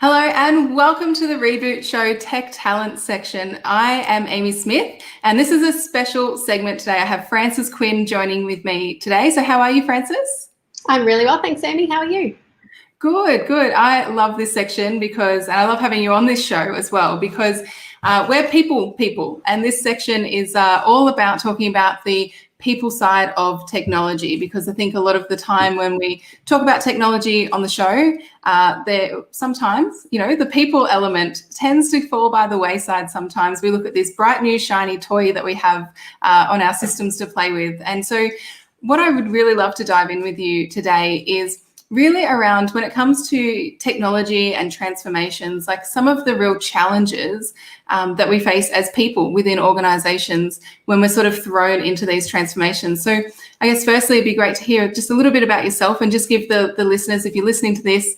Hello and welcome to the Reboot Show Tech Talent section. I am Amy Smith and this is a special segment today. I have Frances Quinn joining with me today. So how are you, Frances? I'm really well, thanks, Amy. How are you? Good, good. I love this section and I love having you on this show as well because we're people, and this section is all about talking about the people side of technology, because I think a lot of the time when we talk about technology on the show, there sometimes, the people element tends to fall by the wayside. Sometimes we look at this bright new shiny toy that we have on our systems to play with. And so what I would really love to dive in with you today is really around when it comes to technology and transformations, like some of the real challenges that we face as people within organizations when we're sort of thrown into these transformations. So I guess firstly, it'd be great to hear just a little bit about yourself and just give the listeners, if you're listening to this,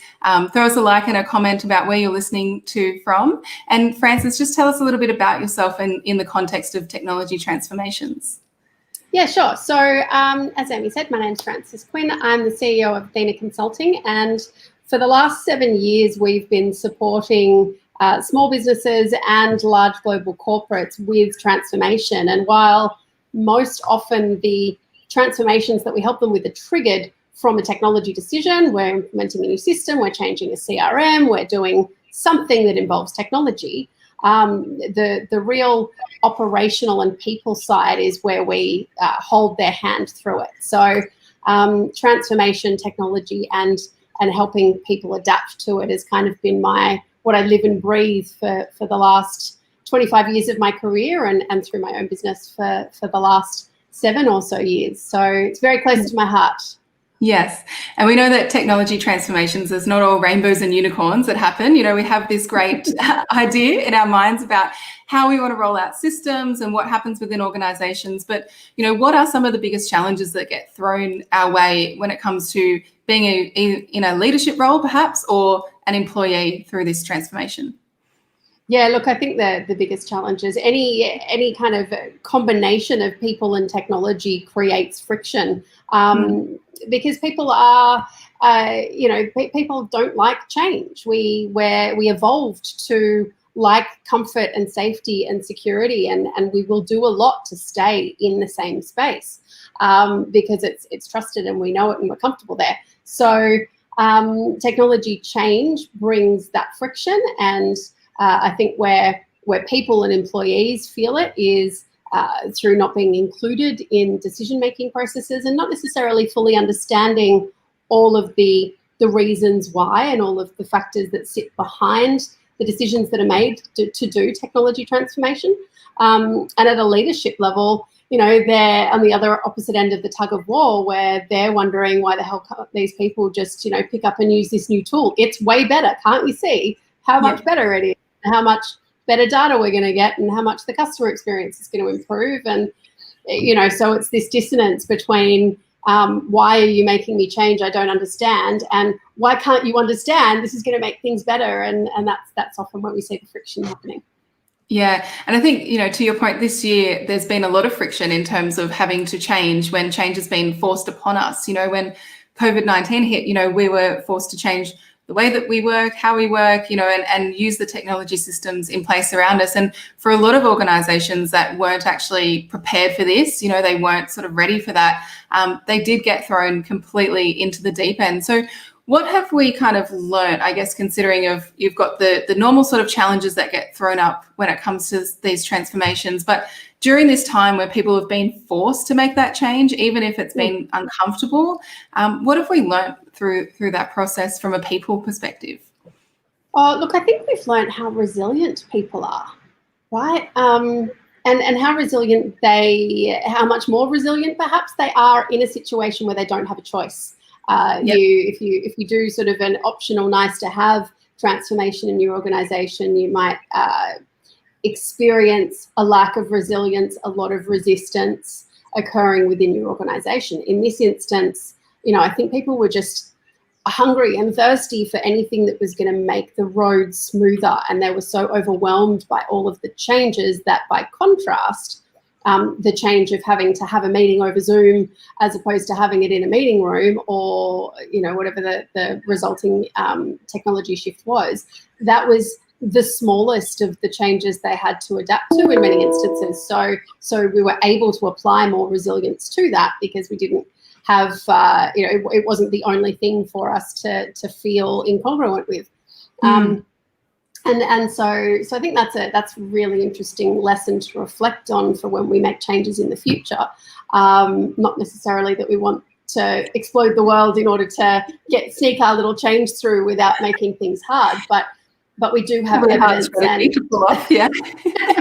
throw us a like and a comment about where you're listening to from. And Frances, just tell us a little bit about yourself and in the context of technology transformations. Yeah, sure. So as Amy said, my name's Frances Quinn. I'm the CEO of Athena Consulting, and for the last 7 years, we've been supporting small businesses and large global corporates with transformation. And while most often the transformations that we help them with are triggered from a technology decision, we're implementing a new system, we're changing a CRM, we're doing something that involves technology. The real operational and people side is where we hold their hand through it. So transformation, technology, and helping people adapt to it has kind of been what I live and breathe for the last 25 years of my career, and through my own business for the last 7 or so years. So it's very close to my heart. Yes. And we know that technology transformations is not all rainbows and unicorns that happen. We have this great idea in our minds about how we want to roll out systems and what happens within organizations. But, what are some of the biggest challenges that get thrown our way when it comes to being in a leadership role, perhaps, or an employee through this transformation? Yeah, look, I think the biggest challenge is any kind of combination of people and technology creates friction. Because people are, people don't like change. We evolved to like comfort and safety and security, and we will do a lot to stay in the same space because it's trusted and we know it and we're comfortable there. So technology change brings that friction, and I think where people and employees feel it is through not being included in decision-making processes and not necessarily fully understanding all of the reasons why and all of the factors that sit behind the decisions that are made to do technology transformation. And at a leadership level, they're on the other opposite end of the tug of war, where they're wondering why the hell can't these people just, pick up and use this new tool? It's way better. Can't we see how much better it is? How much better data we're going to get and how much the customer experience is going to improve. And, so it's this dissonance between why are you making me change? I don't understand. And why can't you understand? This is going to make things better. And that's often where we see the friction happening. Yeah. And I think, to your point, this year, there's been a lot of friction in terms of having to change when change has been forced upon us. When COVID-19 hit, we were forced to change the way that we work, how we work, and use the technology systems in place around us. And for a lot of organizations that weren't actually prepared for this, they weren't sort of ready for that, they did get thrown completely into the deep end. So what have we kind of learned, I guess, considering you've got the normal sort of challenges that get thrown up when it comes to these transformations, but during this time where people have been forced to make that change, even if it's been uncomfortable, what have we learned through that process from a people perspective? Oh, look, I think we've learned how resilient people are, right? And how resilient how much more resilient perhaps they are in a situation where they don't have a choice. If you do sort of an optional nice to have transformation in your organization, you might experience a lack of resilience, a lot of resistance occurring within your organization. In this instance, I think people were just hungry and thirsty for anything that was going to make the road smoother, and they were so overwhelmed by all of the changes that, by contrast, the change of having to have a meeting over Zoom as opposed to having it in a meeting room, or whatever the resulting technology shift was, that was the smallest of the changes they had to adapt to in many instances. So we were able to apply more resilience to that because we didn't have, it wasn't the only thing for us to feel incongruent with. And so I think that's a really interesting lesson to reflect on for when we make changes in the future. Not necessarily that we want to explode the world in order to sneak our little change through without making things hard, but we do have evidence and to pull off, yeah.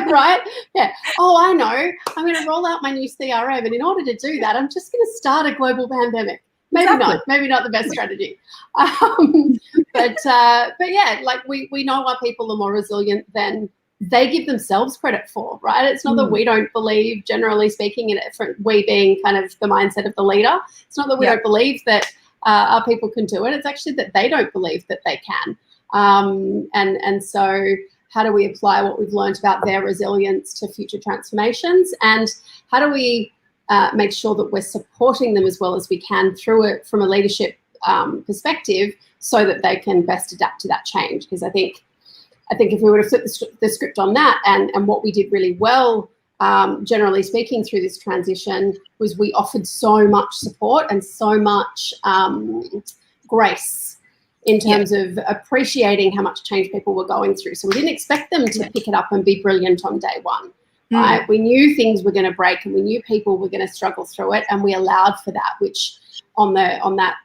right? Yeah. Oh, I know. I'm going to roll out my new CRM, and in order to do that, I'm just going to start a global pandemic. Maybe not the best strategy. But yeah, like we know why people are more resilient than they give themselves credit for, right? It's not that we don't believe, generally speaking, we being kind of the mindset of the leader, it's not that we don't believe that our people can do it. It's actually that they don't believe that they can. And so how do we apply what we've learned about their resilience to future transformations? And how do we make sure that we're supporting them as well as we can through it from a leadership perspective so that they can best adapt to that change? Because I think if we were to flip the script on that, and what we did really well, generally speaking, through this transition, was we offered so much support and so much grace in terms of appreciating how much change people were going through. So we didn't expect them to pick it up and be brilliant on day one. Right? We knew things were going to break, and we knew people were going to struggle through it, and we allowed for that, which on that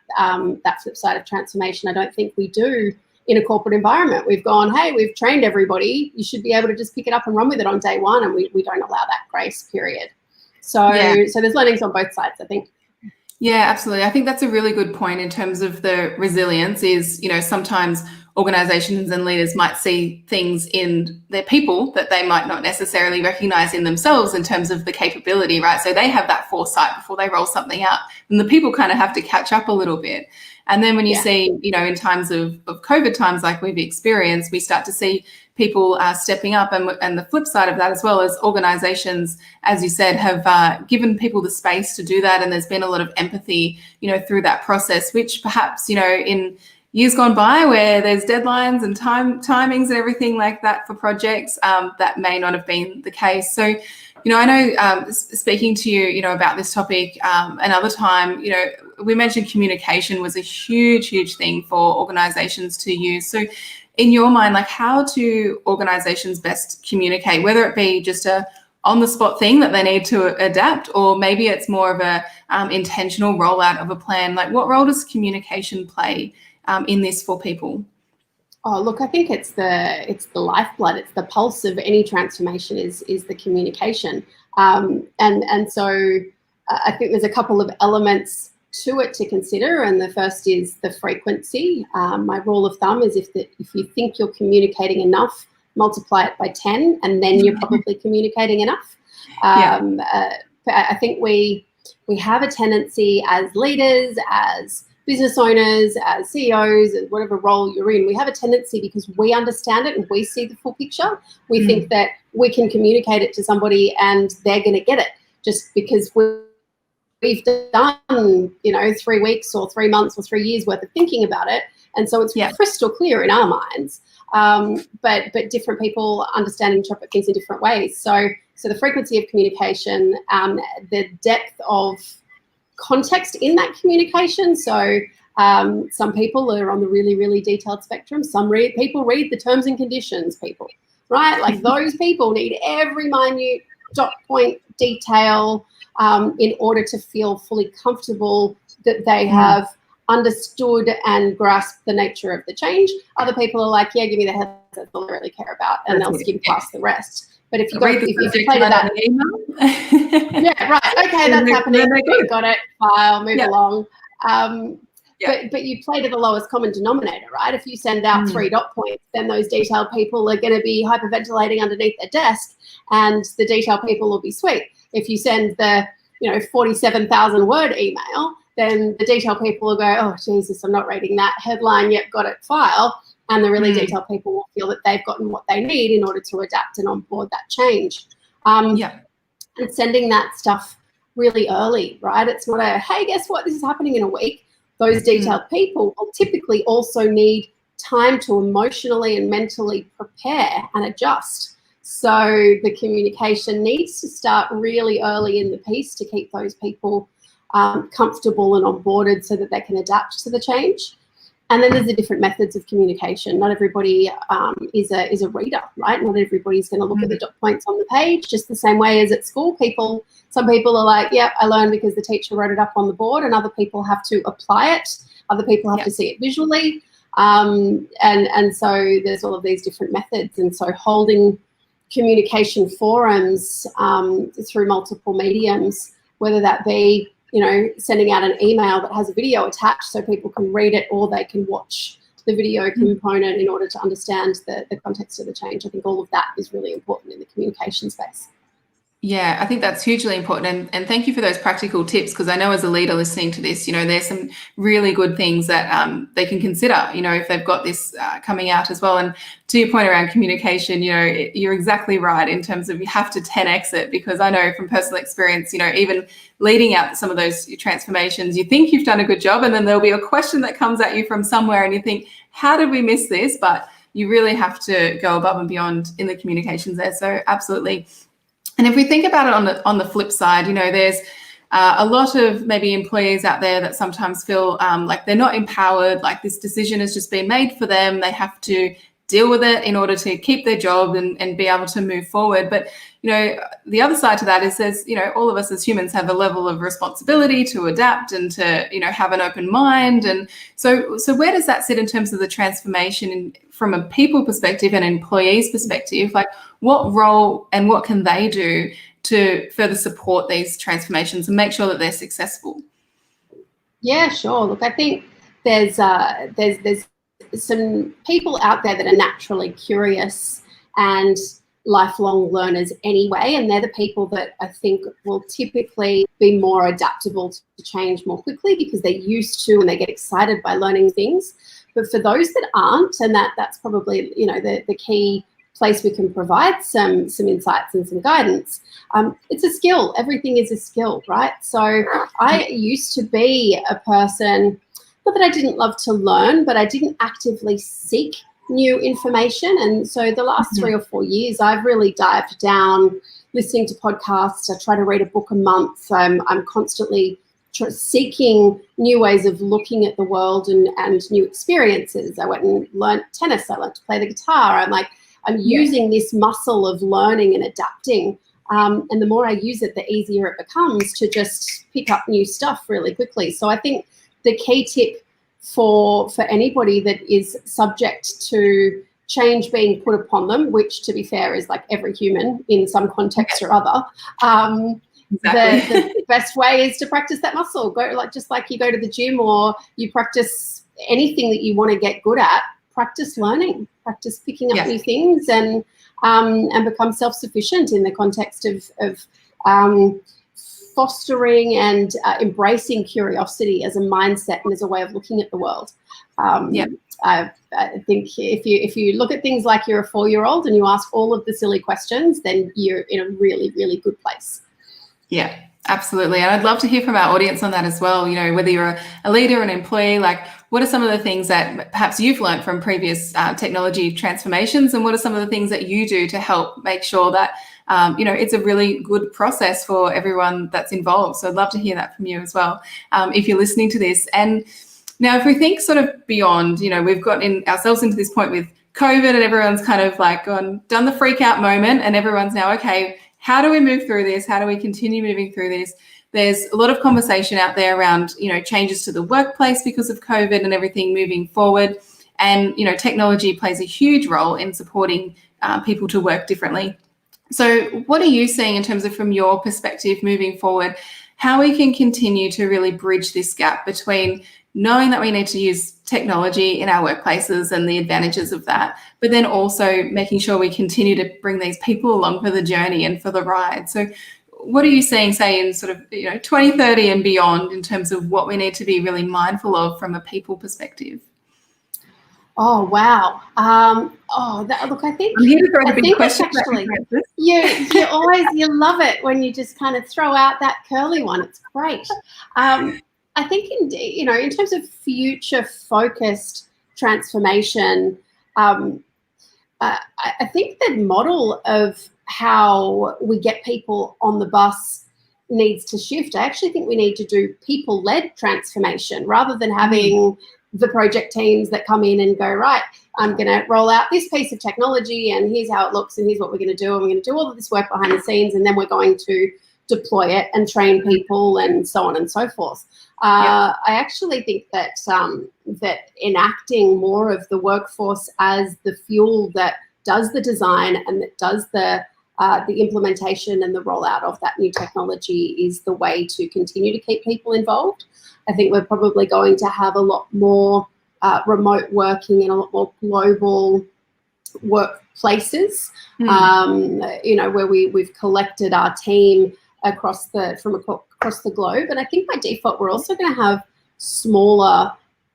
flip side of transformation, I don't think we do in a corporate environment. We've gone, hey, we've trained everybody, you should be able to just pick it up and run with it on day one, and we don't allow that grace period. So there's learnings on both sides, I think. Yeah, absolutely. I think that's a really good point in terms of the resilience is, sometimes organizations and leaders might see things in their people that they might not necessarily recognize in themselves in terms of the capability, right? So they have that foresight before they roll something out, and the people kind of have to catch up a little bit. And then when you see, in times of COVID times like we've experienced, we start to see people stepping up, and the flip side of that as well as organizations, as you said, have given people the space to do that. And there's been a lot of empathy, through that process, which perhaps, in years gone by where there's deadlines and timings and everything like that for projects, that may not have been the case. So, I know speaking to you, about this topic another time, we mentioned communication was a huge, huge thing for organizations to use. So in your mind, like, how do organizations best communicate, whether it be just a on-the-spot thing that they need to adapt, or maybe it's more of a intentional rollout of a plan? Like, what role does communication play in this for people? Oh, look, I think it's the lifeblood, it's the pulse of any transformation is the communication. And so I think there's a couple of elements to it to consider, and the first is the frequency. My rule of thumb is if you think you're communicating enough, multiply it by 10, and then you're probably communicating enough. I think we have a tendency as leaders, as business owners, as CEOs, and whatever role you're in, we have a tendency, because we understand it and we see the full picture, we think that we can communicate it to somebody and they're going to get it just because we've done, 3 weeks or 3 months or 3 years worth of thinking about it. And so it's crystal clear in our minds. But different people understand and interpret things in different ways. So the frequency of communication, the depth of context in that communication. So some people are on the really, really detailed spectrum. Some people read the terms and conditions, right? Like those people need every minute dot point detail in order to feel fully comfortable that they have understood and grasped the nature of the change. Other people are like, yeah, give me the heads, that's all I really care about, and they'll skim past the rest. But if you play to that email, yeah, right, okay, that's happening. Got it. File, move along. But you play to the lowest common denominator, right? If you send out 3 dot points, then those detailed people are going to be hyperventilating underneath their desk, and the detailed people will be sweet. If you send the 47,000 word email, then the detailed people will go, oh Jesus, I'm not reading that headline yet. Got it. File. And the really detailed people will feel that they've gotten what they need in order to adapt and onboard that change. and sending that stuff really early, right? It's not a, hey, guess what? This is happening in a week. Those detailed people will typically also need time to emotionally and mentally prepare and adjust. So the communication needs to start really early in the piece to keep those people comfortable and onboarded so that they can adapt to the change. And then there's the different methods of communication. Not everybody is a reader, right? Not everybody's going to look at the dot points on the page just the same way as at school. Some people are like, yeah, I learned because the teacher wrote it up on the board, and other people have to apply it. Other people have to see it visually. And so there's all of these different methods. And so holding communication forums through multiple mediums, whether that be, sending out an email that has a video attached so people can read it, or they can watch the video component in order to understand the context of the change. I think all of that is really important in the communication space. Yeah, I think that's hugely important. And thank you for those practical tips, because I know as a leader listening to this, there's some really good things that they can consider, if they've got this coming out as well. And to your point around communication, you're exactly right in terms of you have to 10x it, because I know from personal experience, even leading out some of those transformations, you think you've done a good job, and then there'll be a question that comes at you from somewhere and you think, how did we miss this? But you really have to go above and beyond in the communications there. So absolutely. And if we think about it on the flip side, there's a lot of maybe employees out there that sometimes feel like they're not empowered, like this decision has just been made for them. They have to deal with it in order to keep their job and be able to move forward. But, the other side to that is there's, all of us as humans have a level of responsibility to adapt and to, have an open mind. And so where does that sit in terms of the transformation from a people perspective and employees perspective? Like, what role and what can they do to further support these transformations and make sure that they're successful? Yeah, sure. Look, I think there's some people out there that are naturally curious and lifelong learners anyway, and they're the people that I think will typically be more adaptable to change more quickly because they're used to and they get excited by learning things. But for those that aren't, and that's probably the key place we can provide some insights and some guidance. It's a skill. Everything is a skill, right? So I used to be a person, not that I didn't love to learn, but I didn't actively seek new information. And so the last 3 or 4 years, I've really dived down, listening to podcasts. I try to read a book a month. I'm constantly seeking new ways of looking at the world and new experiences. I went and learned tennis. I learned to play the guitar. I'm using this muscle of learning and adapting. And the more I use it, the easier it becomes to just pick up new stuff really quickly. So I think the key tip for anybody that is subject to change being put upon them, which to be fair is like every human in some context or other, the best way is to practice that muscle. Just like you go to the gym or you practice anything that you want to get good at, practice learning, practice picking up new things and become self-sufficient in the context of fostering and embracing curiosity as a mindset and as a way of looking at the world. I think if you look at things like you're a 4-year-old and you ask all of the silly questions, then you're in a really, really good place. Yeah, absolutely. And I'd love to hear from our audience on that as well. Whether you're a leader or an employee, like what are some of the things that perhaps you've learned from previous technology transformations, and what are some of the things that you do to help make sure that it's a really good process for everyone that's involved. So I'd love to hear that from you as well, if you're listening to this. And now if we think sort of beyond, we've gotten ourselves into this point with COVID and everyone's kind of like done the freak out moment, and everyone's now, okay, how do we move through this? How do we continue moving through this? There's a lot of conversation out there around, changes to the workplace because of COVID and everything moving forward. And, technology plays a huge role in supporting people to work differently. So what are you seeing in terms of, from your perspective moving forward, how we can continue to really bridge this gap between knowing that we need to use technology in our workplaces and the advantages of that, but then also making sure we continue to bring these people along for the journey and for the ride? So what are you seeing, say, in sort of 2030 and beyond, in terms of what we need to be really mindful of from a people perspective? Oh, wow. Look, I think I'm here to throw the big it's question. actually you love it when you just kind of throw out that curly one. It's great. I think in terms of future focused transformation, I think the model of how we get people on the bus needs to shift. I actually think we need to do people-led transformation rather than having the project teams that come in and go, right, I'm going to roll out this piece of technology and here's how it looks and here's what we're going to do. And we're going to do all of this work behind the scenes and then we're going to deploy it and train people and so on and so forth. I actually think that that enacting more of the workforce as the fuel that does the design and that does the implementation and the rollout of that new technology is the way to continue to keep people involved. I think we're probably going to have a lot more remote working and a lot more global workplaces, where we've collected our team across the globe. And I think by default, we're also going to have smaller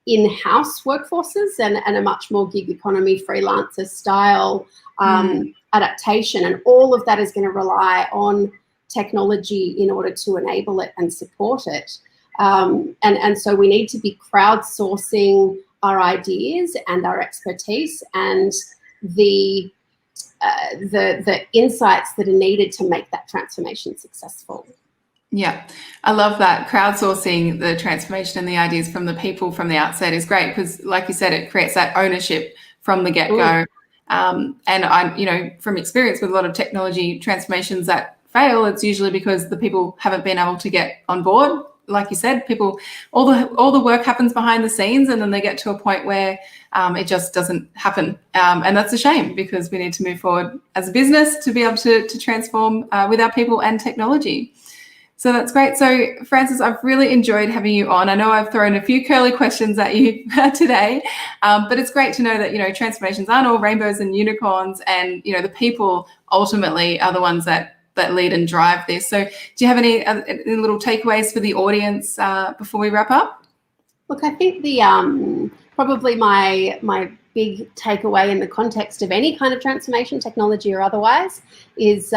in-house workforces and a much more gig economy freelancer style adaptation. And all of that is going to rely on technology in order to enable it and support it. And so we need to be crowdsourcing our ideas and our expertise and the insights that are needed to make that transformation successful. Yeah, I love that. Crowdsourcing the transformation and the ideas from the people from the outset is great because, like you said, it creates that ownership from the get-go. And I'm, from experience with a lot of technology transformations that fail, it's usually because the people haven't been able to get on board. Like you said, all the work happens behind the scenes, and then they get to a point where it just doesn't happen, and that's a shame because we need to move forward as a business to be able to transform with our people and technology. So that's great. So Frances, I've really enjoyed having you on. I know I've thrown a few curly questions at you today, but it's great to know that transformations aren't all rainbows and unicorns, and the people ultimately are the ones that lead and drive this. So do you have any little takeaways for the audience before we wrap up? Look, I think the probably my big takeaway in the context of any kind of transformation, technology or otherwise, is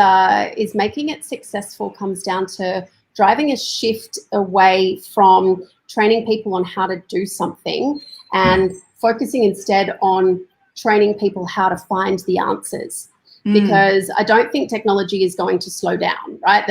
making it successful comes down to driving a shift away from training people on how to do something and focusing instead on training people how to find the answers. Because I don't think technology is going to slow down, right?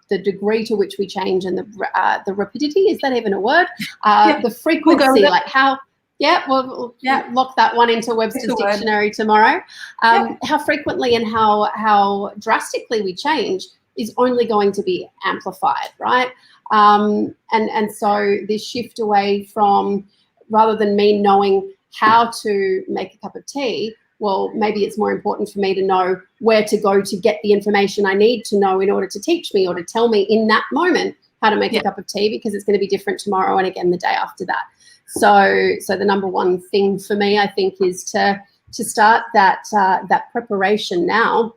The degree to which we change and the rapidity, is that even a word? The frequency, we'll lock that one into Webster's Dictionary tomorrow. How frequently and how drastically we change is only going to be amplified, right? And so this shift away from, rather than me knowing how to make a cup of tea, well, maybe it's more important for me to know where to go to get the information I need to know in order to teach me or to tell me in that moment how to make a cup of tea, because it's going to be different tomorrow and again the day after that. So the number one thing for me, I think, is to start that preparation now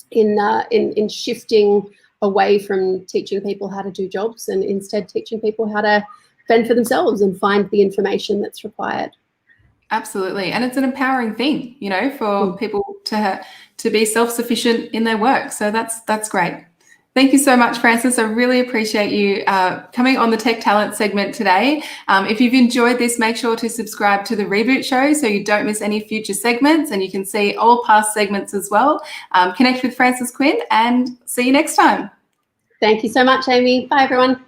in shifting away from teaching people how to do jobs and instead teaching people how to fend for themselves and find the information that's required. Absolutely. And it's an empowering thing, for people to be self-sufficient in their work. So that's great. Thank you so much, Frances. I really appreciate you coming on the Tech Talent segment today. If you've enjoyed this, make sure to subscribe to the Reboot Show so you don't miss any future segments, and you can see all past segments as well. Connect with Frances Quinn and see you next time. Thank you so much, Amy. Bye, everyone.